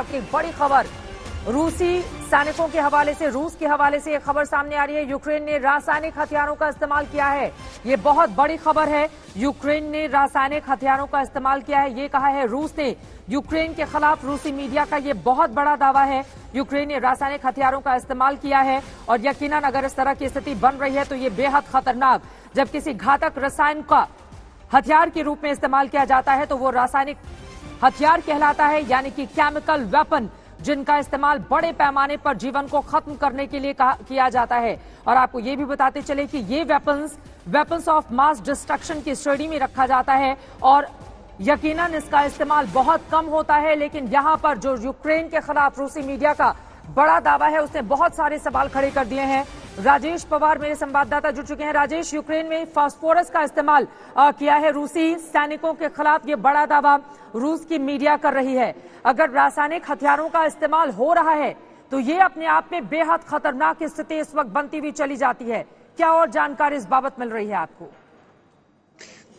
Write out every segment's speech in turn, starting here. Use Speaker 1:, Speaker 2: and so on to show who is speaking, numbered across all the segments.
Speaker 1: वक्त एक बड़ी खबर रूसी सैनिकों के हवाले से, रूस के हवाले से एक खबर सामने आ रही है। यूक्रेन ने रासायनिक हथियारों का इस्तेमाल किया है। ये बहुत बड़ी खबर है। यूक्रेन ने रासायनिक हथियारों का इस्तेमाल किया है, ये कहा है रूस ने। यूक्रेन के खिलाफ रूसी मीडिया का ये बहुत बड़ा दावा है। यूक्रेन ने रासायनिक हथियारों का इस्तेमाल किया है और यकीनन अगर इस तरह की स्थिति बन रही है तो ये बेहद खतरनाक, जब किसी घातक रसायन का हथियार के रूप में इस्तेमाल किया जाता है तो वो रासायनिक हथियार कहलाता है, यानी कि केमिकल वेपन, जिनका इस्तेमाल बड़े पैमाने पर जीवन को खत्म करने के लिए किया जाता है। और आपको ये भी बताते चले कि ये वेपन्स ऑफ मास डिस्ट्रक्शन की श्रेणी में रखा जाता है और यकीनन इसका इस्तेमाल बहुत कम होता है। लेकिन यहां पर जो यूक्रेन के खिलाफ रूसी मीडिया का बड़ा दावा है, उसने बहुत सारे सवाल खड़े कर दिए हैं। राजेश पवार मेरे संवाददाता जुड़ चुके हैं। राजेश, यूक्रेन में फास्फोरस का इस्तेमाल किया है रूसी सैनिकों के खिलाफ, ये बड़ा दावा रूस की मीडिया कर रही है। अगर रासायनिक हथियारों का इस्तेमाल हो रहा है तो ये अपने आप में बेहद खतरनाक स्थिति इस वक्त बनती हुई चली जाती है। क्या और जानकारी इस बाबत मिल रही है आपको?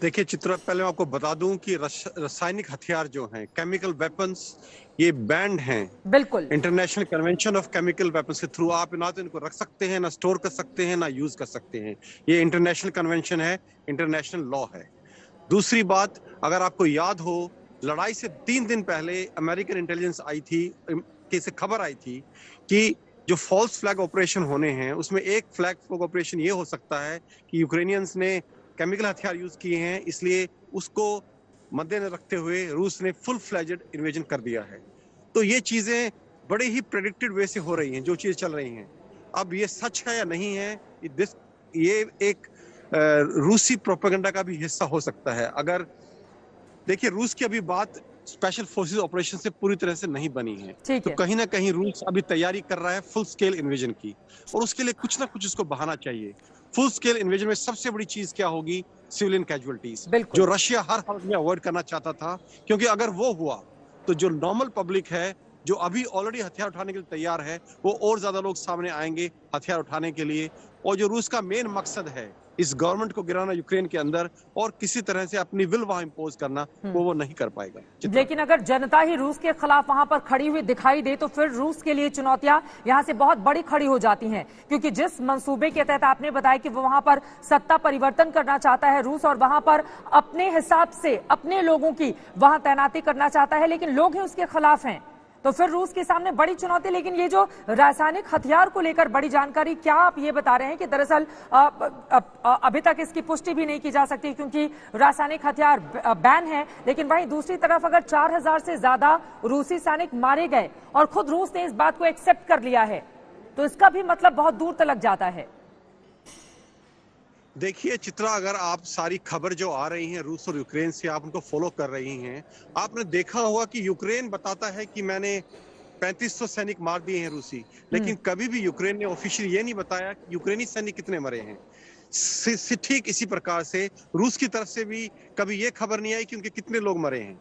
Speaker 2: देखिए चित्रा, पहले मैं आपको बता दूं कि रासायनिक हथियार जो हैं, केमिकल वेपन्स, ये बैंड हैं
Speaker 1: बिल्कुल
Speaker 2: international convention of chemical weapons के थ्रू। आप ना तो इनको रख सकते हैं, ना स्टोर कर सकते हैं, ना यूज कर सकते हैं। ये इंटरनेशनल कन्वेंशन है, इंटरनेशनल लॉ है। दूसरी बात, अगर आपको याद हो, लड़ाई से 3 दिन पहले अमेरिकन इंटेलिजेंस आई थी, कैसे खबर आई थी कि जो फॉल्स फ्लैग ऑपरेशन होने हैं उसमें एक फ्लैग ऑपरेशन ये हो सकता है कि यूक्रेनियंस ने केमिकल हथियार यूज किए हैं, इसलिए उसको मद्देनजर रखते हुए रूस ने फुल फ्लैजेड इन्वेजन कर दिया है। तो ये चीजें बड़े ही प्रेडिक्टेड वे से हो रही हैं, जो चीजें चल रही हैं। अब ये सच है या नहीं है, ये एक रूसी प्रोपेगेंडा का भी हिस्सा हो सकता है। अगर देखिए, रूस की अभी बात स्पेशल फोर्सेस ऑपरेशन से पूरी तरह से नहीं बनी है, तो कहीं ना कहीं रूस अभी तैयारी कर रहा है फुल स्केल इन्वेजन की, और उसके लिए कुछ ना कुछ उसको बहाना चाहिए। फुल स्केल इन्वेजन में सबसे बड़ी चीज क्या होगी? सिविलियन कैजुअलिटीज, जो रशिया हर हाल में अवॉइड करना चाहता था। क्योंकि अगर वो हुआ तो जो नॉर्मल पब्लिक है, जो अभी ऑलरेडी हथियार उठाने के लिए तैयार है, वो और ज्यादा लोग सामने आएंगे हथियार उठाने के लिए। और जो रूस का मेन मकसद है इस गवर्नमेंट को गिराना यूक्रेन के अंदर और किसी तरह से अपनी विल वहां इंपोज करना, वो नहीं कर पाएगा।
Speaker 1: लेकिन अगर जनता ही रूस के खिलाफ वहां पर खड़ी हुई दिखाई दे तो फिर रूस के लिए चुनौतियां यहां से बहुत बड़ी खड़ी हो जाती हैं। क्योंकि जिस मंसूबे के तहत आपने बताया कि वो वहां पर सत्ता परिवर्तन करना चाहता है रूस, और वहां पर अपने हिसाब से अपने लोगों की वहां तैनाती करना चाहता है, लेकिन लोग ही उसके खिलाफ हैं, तो फिर रूस के सामने बड़ी चुनौती। लेकिन ये जो रासायनिक हथियार को लेकर बड़ी जानकारी, क्या आप ये बता रहे हैं कि दरअसल अभी तक इसकी पुष्टि भी नहीं की जा सकती क्योंकि रासायनिक हथियार बैन है, लेकिन वहीं दूसरी तरफ अगर 4000 से ज्यादा रूसी सैनिक मारे गए और खुद रूस ने इस बात को एक्सेप्ट कर लिया है, तो इसका भी मतलब बहुत दूर तक जाता है।
Speaker 2: देखिए चित्रा, अगर आप सारी खबर जो आ रही हैं रूस और यूक्रेन से, आप उनको फॉलो कर रही हैं, आपने देखा होगा कि यूक्रेन बताता है कि मैंने 3500 सैनिक मार दिए हैं रूसी, लेकिन कभी भी यूक्रेन ने ऑफिशियल ये नहीं बताया कि यूक्रेनी सैनिक कितने मरे हैं। ठीक इसी प्रकार से रूस की तरफ से भी कभी ये खबर नहीं आई कि उनके कितने लोग मरे हैं।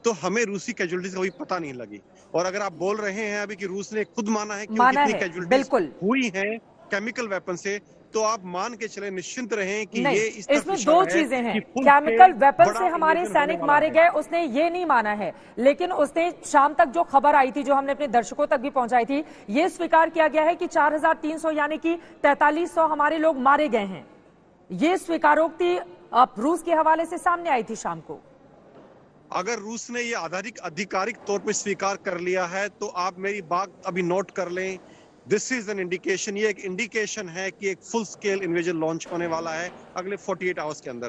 Speaker 2: तो हमें रूसी कैजुअलिटीज का कोई पता नहीं लगी। और अगर आप बोल रहे हैं अभी कि रूस ने खुद माना है कि कितनी कैजुअलिटीज हुई हैं केमिकल वेपन से, तो आप मान के चले, निश्चिंत रहें कि ये
Speaker 1: इसमें दो चीजें हैं। केमिकल वेपन से हमारे सैनिक मारे गए, उसने ये नहीं माना है, लेकिन उसने शाम तक जो खबर आई थी, जो हमने अपने दर्शकों तक भी पहुंचाई थी, ये स्वीकार किया गया है कि 4300 यानी कि 4300 हमारे लोग मारे गए हैं। ये स्वीकारोक्ति रूस के हवाले से सामने आई थी शाम को।
Speaker 2: अगर रूस ने ये आधिकारिक तौर पर स्वीकार कर लिया है तो आप मेरी बात अभी नोट कर लें। दिस इज एन इंडिकेशन, ये एक इंडिकेशन है कि एक फुल स्केल इन्वेजन लॉन्च होने वाला है अगले 48 आवर्स के अंदर।